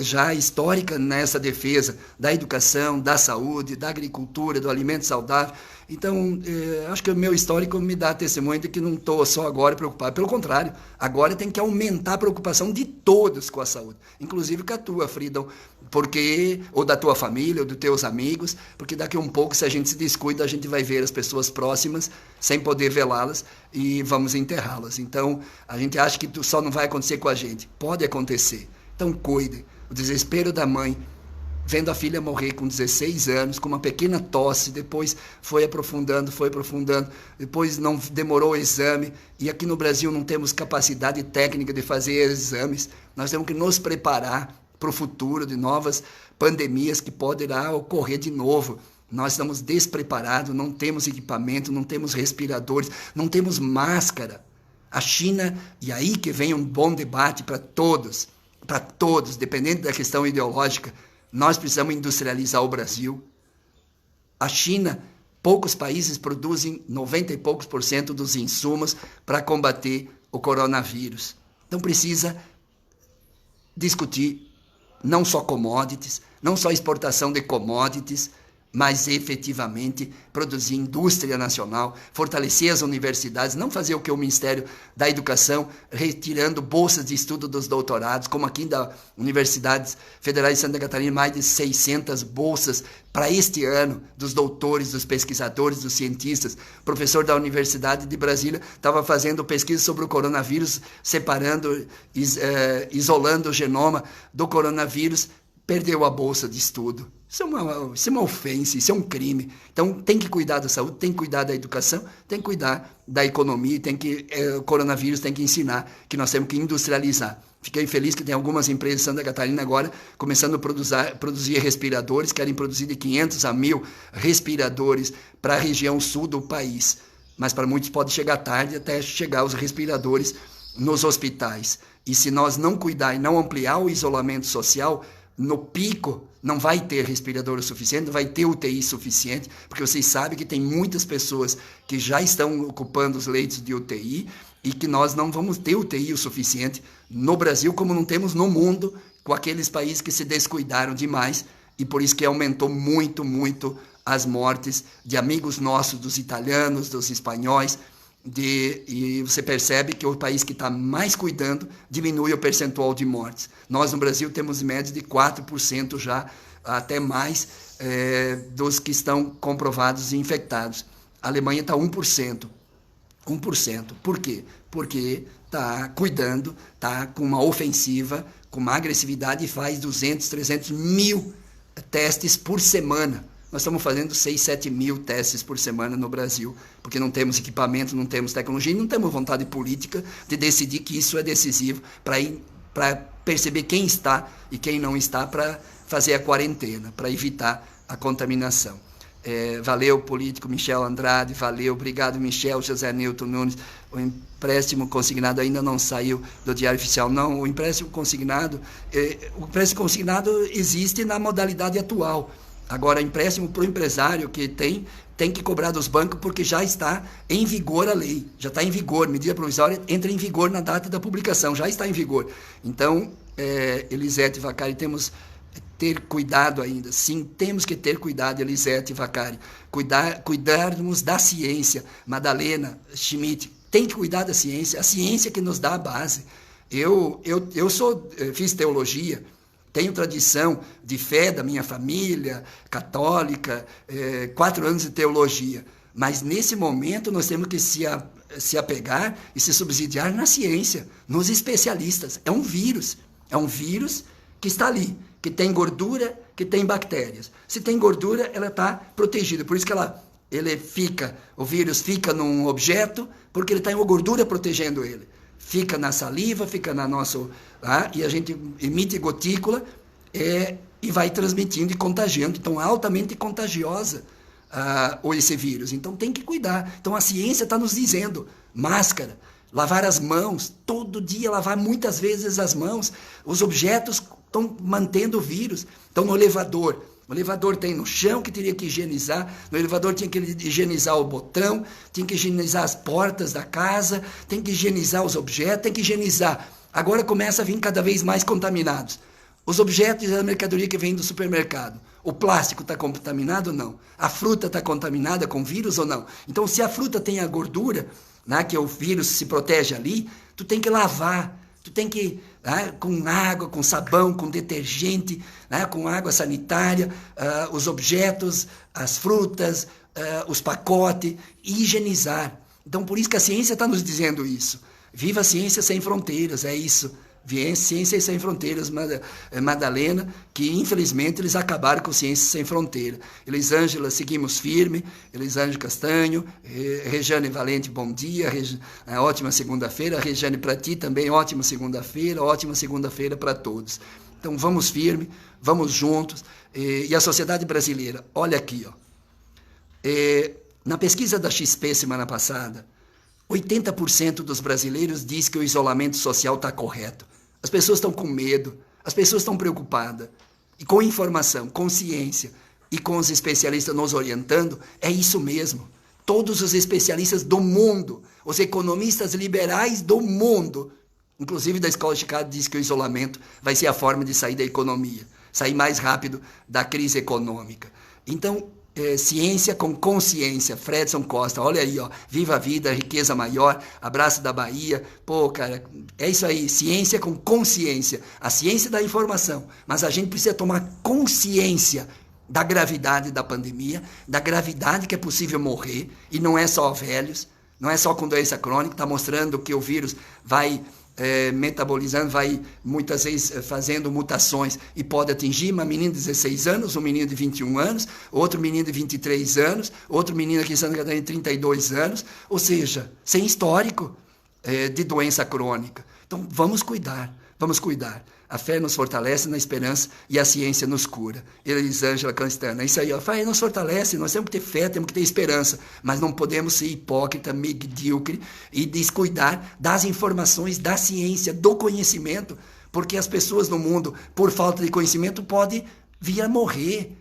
já histórica nessa defesa da educação, da saúde, da agricultura, do alimento saudável. Então, acho que o meu histórico me dá testemunho de que não estou só agora preocupado. Pelo contrário, agora tem que aumentar a preocupação de todos com a saúde, inclusive com a tua, Freedom, ou da tua família, ou dos teus amigos, porque daqui a um pouco, se a gente se descuida, a gente vai ver as pessoas próximas, sem poder velá-las, e vamos enterrá-las. Então, a gente acha que só não vai acontecer com a gente. Pode acontecer. Então, cuide. O desespero da mãe, vendo a filha morrer com 16 anos, com uma pequena tosse, depois foi aprofundando, depois não demorou o exame, e aqui no Brasil não temos capacidade técnica de fazer exames. Nós temos que nos preparar para o futuro, de novas pandemias que poderá ocorrer de novo. Nós estamos despreparados, não temos equipamento, não temos respiradores, não temos máscara. A China, e aí que vem um bom debate para todos, dependendo da questão ideológica, nós precisamos industrializar o Brasil. A China, poucos países produzem 90 e poucos % dos insumos para combater o coronavírus. Então precisa discutir não só commodities, não só exportação de commodities, mas efetivamente produzir indústria nacional, fortalecer as universidades, não fazer o que o Ministério da Educação, retirando bolsas de estudo dos doutorados, como aqui da Universidades Federais de Santa Catarina, mais de 600 bolsas para este ano, dos doutores, dos pesquisadores, dos cientistas. O professor da Universidade de Brasília estava fazendo pesquisa sobre o coronavírus, separando, isolando o genoma do coronavírus, perdeu a bolsa de estudo. Isso é uma ofensa, isso é um crime. Então tem que cuidar da saúde, tem que cuidar da educação, tem que cuidar da economia, o coronavírus tem que ensinar que nós temos que industrializar. Fiquei feliz que tem algumas empresas de Santa Catarina agora começando a produzir respiradores, querem produzir de 500 a 1.000 respiradores para a região sul do país. Mas para muitos pode chegar tarde até chegar os respiradores nos hospitais. E se nós não cuidar e não ampliar o isolamento social, no pico não vai ter respirador o suficiente, não vai ter UTI suficiente, porque vocês sabem que tem muitas pessoas que já estão ocupando os leitos de UTI e que nós não vamos ter UTI o suficiente no Brasil, como não temos no mundo, com aqueles países que se descuidaram demais, e por isso que aumentou muito, muito as mortes de amigos nossos, dos italianos, dos espanhóis, e você percebe que o país que está mais cuidando diminui o percentual de mortes. Nós no Brasil temos média de 4% já, até mais, dos que estão comprovados e infectados. A Alemanha está 1%. 1%. Por quê? Porque está cuidando, está com uma ofensiva, com uma agressividade e faz 200, 300 mil testes por semana. Nós estamos fazendo 6, 7 mil testes por semana no Brasil, porque não temos equipamento, não temos tecnologia e não temos vontade política de decidir que isso é decisivo para perceber quem está e quem não está, para fazer a quarentena, para evitar a contaminação. Valeu, político Michel Andrade, valeu, obrigado, Michel, José Newton Nunes. O empréstimo consignado ainda não saiu do Diário Oficial, não. O empréstimo consignado existe na modalidade atual. Agora, empréstimo para o empresário que tem que cobrar dos bancos, porque já está em vigor a lei, já está em vigor, medida provisória entra em vigor na data da publicação, já está em vigor. Então, Elisete Vacari, temos que ter cuidado ainda, sim, temos que ter cuidado, Elisete Vacari, cuidarmos da ciência. Madalena Schmidt, tem que cuidar da ciência, a ciência que nos dá a base. Eu fiz teologia, tenho tradição de fé da minha família, católica, 4 anos de teologia. Mas, nesse momento, nós temos que se apegar e se subsidiar na ciência, nos especialistas. É um vírus que está ali, que tem gordura, que tem bactérias. Se tem gordura, ela está protegida. Por isso que o vírus fica num objeto, porque ele tem uma gordura protegendo ele. Fica na saliva, fica na nossa... e a gente emite gotícula e vai transmitindo e contagiando. Então, altamente contagiosa esse vírus. Então, tem que cuidar. Então, a ciência está nos dizendo, máscara, lavar as mãos, todo dia lavar muitas vezes as mãos. Os objetos estão mantendo o vírus. Então, no elevador... O elevador tem no chão que teria que higienizar, no elevador tinha que higienizar o botão, tinha que higienizar as portas da casa, tem que higienizar os objetos, tem que higienizar. Agora começa a vir cada vez mais contaminados. Os objetos da mercadoria que vem do supermercado. O plástico está contaminado ou não? A fruta está contaminada com vírus ou não? Então, se a fruta tem a gordura, que o vírus se protege ali, tu tem que lavar. Tu tem que, com água, com sabão, com detergente, com água sanitária, os objetos, as frutas, os pacotes, e higienizar. Então, por isso que a ciência está nos dizendo isso. Viva a ciência sem fronteiras, é isso. Ciência Sem Fronteiras, Madalena, que infelizmente eles acabaram com Ciência Sem Fronteira. Elisângela, seguimos firme, Elisângela Castanho, Rejane Valente, bom dia, ótima segunda-feira, Rejane para ti também, ótima segunda-feira para todos. Então vamos firme, vamos juntos. E a sociedade brasileira, olha aqui, ó. Na pesquisa da XP semana passada, 80% dos brasileiros diz que o isolamento social está correto. As pessoas estão com medo, as pessoas estão preocupadas. E com informação, com ciência e com os especialistas nos orientando, é isso mesmo. Todos os especialistas do mundo, os economistas liberais do mundo, inclusive da Escola de Chicago, diz que o isolamento vai ser a forma de sair da economia, sair mais rápido da crise econômica. Então, ciência com consciência, Fredson Costa, olha aí, ó, viva a vida, riqueza maior, abraço da Bahia, pô, cara, é isso aí, ciência com consciência, a ciência da informação, mas a gente precisa tomar consciência da gravidade da pandemia, da gravidade que é possível morrer, e não é só velhos, não é só com doença crônica, está mostrando que o vírus vai metabolizando, vai muitas vezes fazendo mutações e pode atingir uma menina de 16 anos, um menino de 21 anos, outro menino de 23 anos, outro menino aqui em Santa Catarina de 32 anos, ou seja, sem histórico de doença crônica. Então vamos cuidar, vamos cuidar. A fé nos fortalece na esperança e a ciência nos cura. Elisângela Castana, isso aí, a fé nos fortalece, nós temos que ter fé, temos que ter esperança, mas não podemos ser hipócrita, medíocre e descuidar das informações, da ciência, do conhecimento, porque as pessoas no mundo, por falta de conhecimento, podem vir a morrer.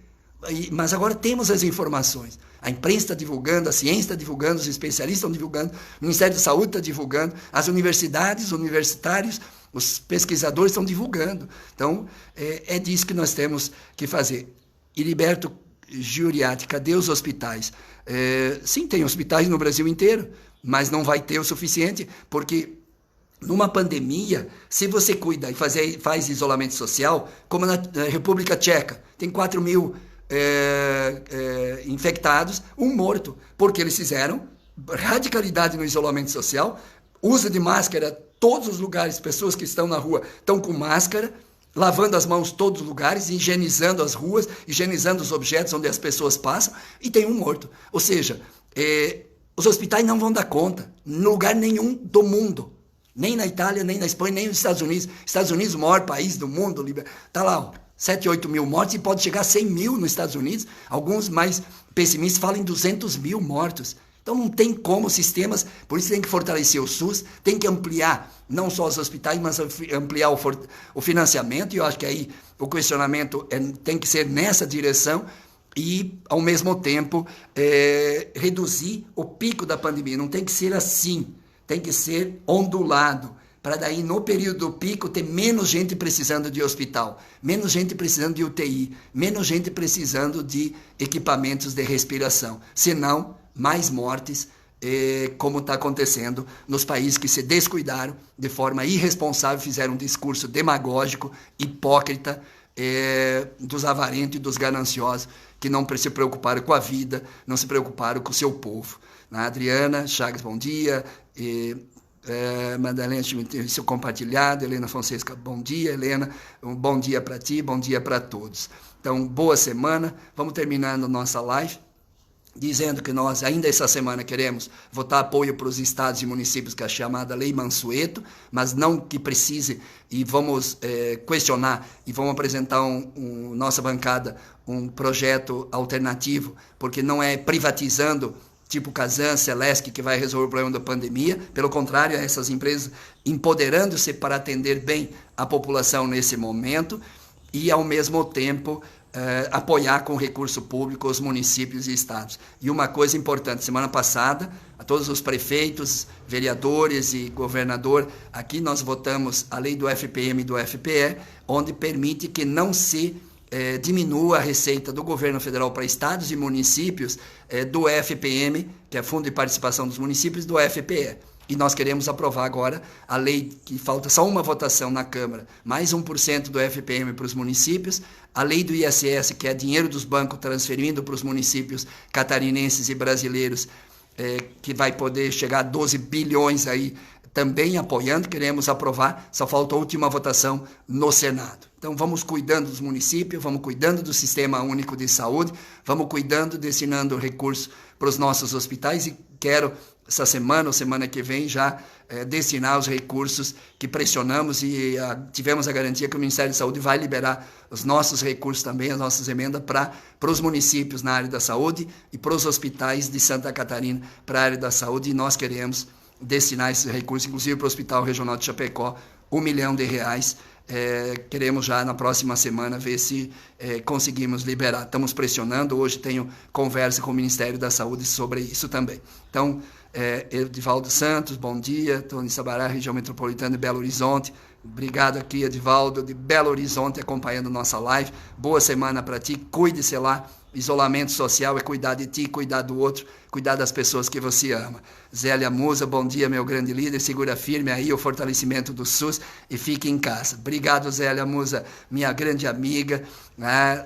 Mas agora temos as informações. A imprensa está divulgando, a ciência está divulgando, os especialistas estão divulgando, o Ministério da Saúde está divulgando, as universidades, os universitários, os pesquisadores estão divulgando. Então, é disso que nós temos que fazer. Heriberto Giuriati, cadê os hospitais? Sim, tem hospitais no Brasil inteiro, mas não vai ter o suficiente, porque numa pandemia, se você cuida e faz isolamento social, como na República Tcheca, tem 4 mil infectados, um morto, porque eles fizeram radicalidade no isolamento social, uso de máscara todos os lugares, pessoas que estão na rua estão com máscara, lavando as mãos em todos os lugares, higienizando as ruas, higienizando os objetos onde as pessoas passam, e tem um morto. Ou seja, os hospitais não vão dar conta, em lugar nenhum do mundo, nem na Itália, nem na Espanha, nem nos Estados Unidos. Estados Unidos, o maior país do mundo, está lá, ó, 7, 8 mil mortos, e pode chegar a 100 mil nos Estados Unidos. Alguns mais pessimistas falam em 200 mil mortos. Então não tem como sistemas, por isso tem que fortalecer o SUS, tem que ampliar não só os hospitais, mas ampliar o financiamento, e eu acho que aí o questionamento tem que ser nessa direção, e ao mesmo tempo reduzir o pico da pandemia. Não tem que ser assim, tem que ser ondulado, para daí no período do pico ter menos gente precisando de hospital, menos gente precisando de UTI, menos gente precisando de equipamentos de respiração, senão mais mortes, como está acontecendo nos países que se descuidaram de forma irresponsável, fizeram um discurso demagógico, hipócrita, dos avarentos e dos gananciosos, que não se preocuparam com a vida, não se preocuparam com o seu povo. A Adriana Chagas, bom dia. Madalena, seu compartilhado. Helena Fonseca, bom dia. Helena, um bom dia para ti, bom dia para todos. Então, boa semana. Vamos terminando nossa live dizendo que nós ainda essa semana queremos votar apoio para os estados e municípios, que é a chamada Lei Mansueto, mas não que precise, e vamos questionar e vamos apresentar nossa bancada um projeto alternativo, porque não é privatizando tipo Casan, Celesc, que vai resolver o problema da pandemia. Pelo contrário, é essas empresas empoderando-se para atender bem a população nesse momento e, ao mesmo tempo, apoiar com recurso público os municípios e estados. E uma coisa importante, semana passada, a todos os prefeitos, vereadores e governador, aqui nós votamos a lei do FPM e do FPE, onde permite que não se diminua a receita do governo federal para estados e municípios do FPM, que é Fundo de Participação dos Municípios, do FPE. E nós queremos aprovar agora a lei, que falta só uma votação na Câmara, mais 1% do FPM para os municípios, a lei do ISS, que é dinheiro dos bancos transferindo para os municípios catarinenses e brasileiros, que vai poder chegar a 12 bilhões aí também apoiando, queremos aprovar, só falta a última votação no Senado. Então vamos cuidando dos municípios, vamos cuidando do Sistema Único de Saúde, vamos cuidando, destinando recursos para os nossos hospitais e quero essa semana ou semana que vem já destinar os recursos que pressionamos e tivemos a garantia que o Ministério da Saúde vai liberar os nossos recursos também, as nossas emendas para os municípios na área da saúde e para os hospitais de Santa Catarina para a área da saúde, e nós queremos destinar esses recursos, inclusive para o Hospital Regional de Chapecó, R$1 milhão. Queremos já na próxima semana ver se conseguimos liberar. Estamos pressionando, hoje tenho conversa com o Ministério da Saúde sobre isso também. Então, Edivaldo Santos, bom dia, Tony Sabará, região metropolitana de Belo Horizonte. Obrigado aqui, Edivaldo, de Belo Horizonte, acompanhando nossa live. Boa semana para ti, cuide-se lá. Isolamento social é cuidar de ti, cuidar do outro, cuidar das pessoas que você ama. Zélia Musa, bom dia, meu grande líder, segura firme aí o fortalecimento do SUS e fique em casa. Obrigado, Zélia Musa, minha grande amiga, né,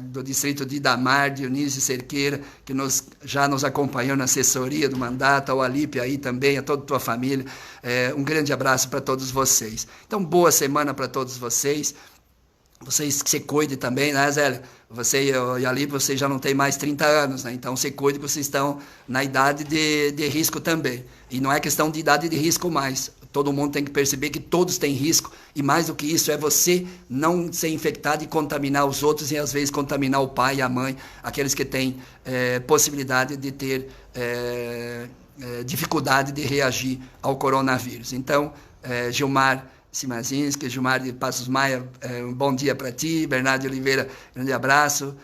do distrito de Idamar, Dionísio Cerqueira, que já nos acompanhou na assessoria do mandato, ao Alípio aí também, a toda a tua família. Um grande abraço para todos vocês. Então, boa semana para todos vocês. Vocês que se cuidem também, né, Zélia? Você e ali, você já não tem mais 30 anos, né? Então, se cuide que vocês estão na idade de risco também. E não é questão de idade de risco mais. Todo mundo tem que perceber que todos têm risco. E mais do que isso, é você não ser infectado e contaminar os outros e, às vezes, contaminar o pai e a mãe, aqueles que têm possibilidade de ter dificuldade de reagir ao coronavírus. Então, Gilmar Simazinski, Gilmar de Passos Maia, um bom dia para ti. Bernardo de Oliveira, grande abraço,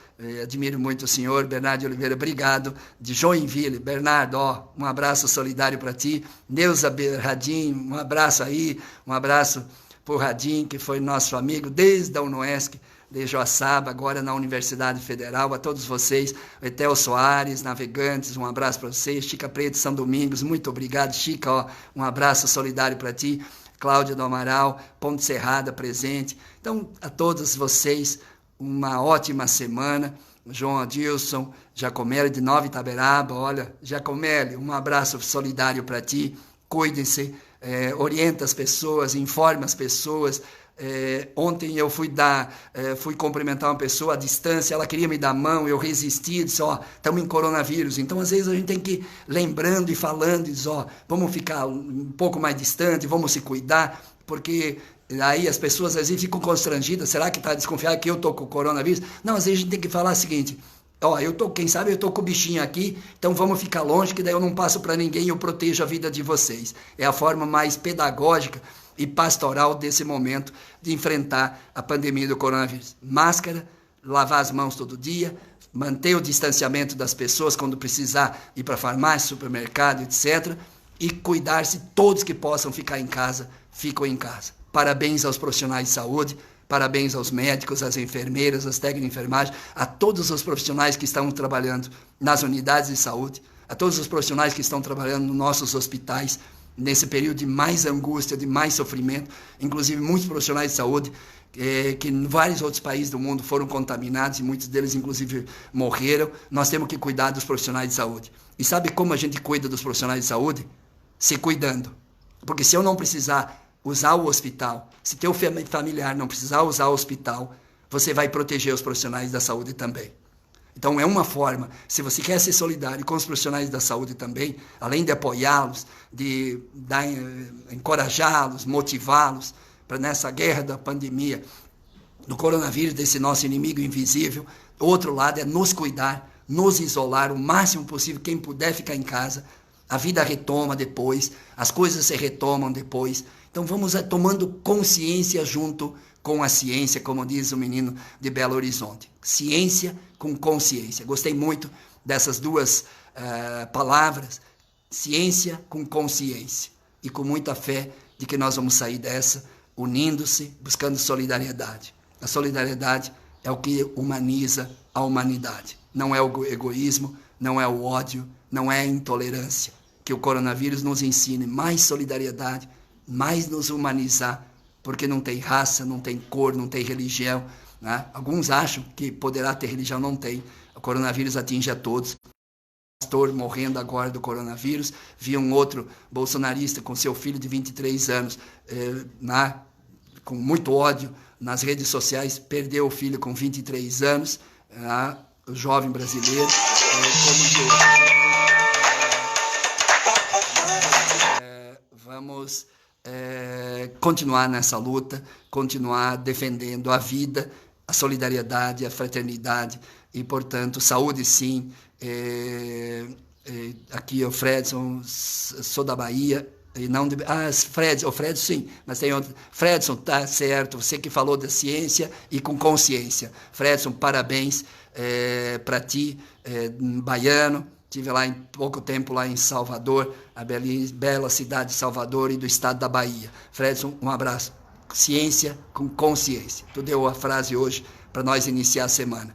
admiro muito o senhor. Bernardo de Oliveira, obrigado. De Joinville, Bernardo, um abraço solidário para ti. Neuza Radim, um abraço aí, um abraço para o Radim, que foi nosso amigo desde a UNOESC, de Joaçaba, agora na Universidade Federal. A todos vocês, Etel Soares, Navegantes, um abraço para vocês. Chica Preto, São Domingos, muito obrigado. Chica, um abraço solidário para ti. Cláudia do Amaral, Ponte Serrada presente. Então, a todos vocês, uma ótima semana. João Adilson, Giacomelli de Nova Itaberaba, olha, Giacomelli, um abraço solidário para ti. Cuidem-se, orienta as pessoas, informa as pessoas. Ontem eu fui cumprimentar uma pessoa à distância, ela queria me dar a mão, eu resisti, disse, estamos em coronavírus. Então, às vezes, a gente tem que ir lembrando e falando, diz, vamos ficar um pouco mais distante, vamos se cuidar, porque aí as pessoas, às vezes, ficam constrangidas, será que está desconfiado que eu estou com coronavírus? Não, às vezes a gente tem que falar o seguinte, quem sabe eu estou com o bichinho aqui, então vamos ficar longe, que daí eu não passo para ninguém e eu protejo a vida de vocês. É a forma mais pedagógica e pastoral desse momento de enfrentar a pandemia do coronavírus. Máscara, lavar as mãos todo dia, manter o distanciamento das pessoas quando precisar ir para farmácia, supermercado, etc. E cuidar-se, todos que possam ficar em casa, ficam em casa. Parabéns aos profissionais de saúde, parabéns aos médicos, às enfermeiras, às técnicos de enfermagem, a todos os profissionais que estão trabalhando nas unidades de saúde, a todos os profissionais que estão trabalhando nos nossos hospitais, nesse período de mais angústia, de mais sofrimento, inclusive muitos profissionais de saúde que em vários outros países do mundo foram contaminados e muitos deles inclusive morreram. Nós temos que cuidar dos profissionais de saúde. E sabe como a gente cuida dos profissionais de saúde? Se cuidando. Porque se eu não precisar usar o hospital, se teu familiar não precisar usar o hospital, você vai proteger os profissionais da saúde também. Então, é uma forma, se você quer ser solidário com os profissionais da saúde também, além de apoiá-los, de encorajá-los, motivá-los, para nessa guerra da pandemia, do coronavírus, desse nosso inimigo invisível, o outro lado é nos cuidar, nos isolar o máximo possível, quem puder ficar em casa, a vida retoma depois, as coisas se retomam depois. Então, vamos tomando consciência junto com a ciência, como diz o menino de Belo Horizonte. Ciência com consciência. Gostei muito dessas duas palavras, ciência com consciência. E com muita fé de que nós vamos sair dessa, unindo-se, buscando solidariedade. A solidariedade é o que humaniza a humanidade. Não é o egoísmo, não é o ódio, não é a intolerância. Que o coronavírus nos ensine mais solidariedade, mais nos humanizar, porque não tem raça, não tem cor, não tem religião, né? Alguns acham que poderá ter religião, não tem. O coronavírus atinge a todos. pastor morrendo agora do coronavírus, vi um outro bolsonarista com seu filho de 23 anos, com muito ódio nas redes sociais, perdeu o filho com 23 anos, o jovem brasileiro, vamos continuar nessa luta, continuar defendendo a vida, a solidariedade, a fraternidade e, portanto, saúde sim. Aqui o Fredson, sou da Bahia, e não de... Fredson sim, mas tem outro. Fredson, tá certo, você que falou da ciência e com consciência. Fredson, parabéns para ti, baiano. Estive lá em pouco tempo lá em Salvador, a bela cidade de Salvador e do estado da Bahia. Fredson, um abraço. Ciência com consciência. Tu deu a frase hoje para nós iniciar a semana.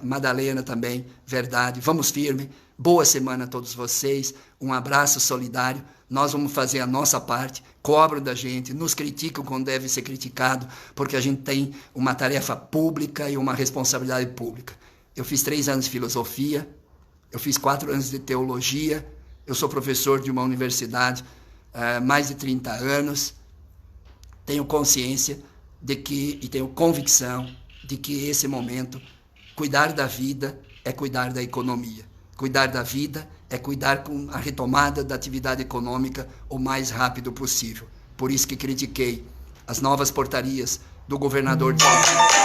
Madalena também, verdade. Vamos firme. Boa semana a todos vocês. Um abraço solidário. Nós vamos fazer a nossa parte. Cobram da gente, nos criticam quando deve ser criticado, porque a gente tem uma tarefa pública e uma responsabilidade pública. Eu fiz 3 anos de filosofia, eu fiz 4 anos de teologia, eu sou professor de uma universidade há mais de 30 anos, tenho consciência de que, e tenho convicção de que esse momento, cuidar da vida é cuidar da economia. Cuidar da vida é cuidar com a retomada da atividade econômica o mais rápido possível. Por isso que critiquei as novas portarias do governador de São Paulo.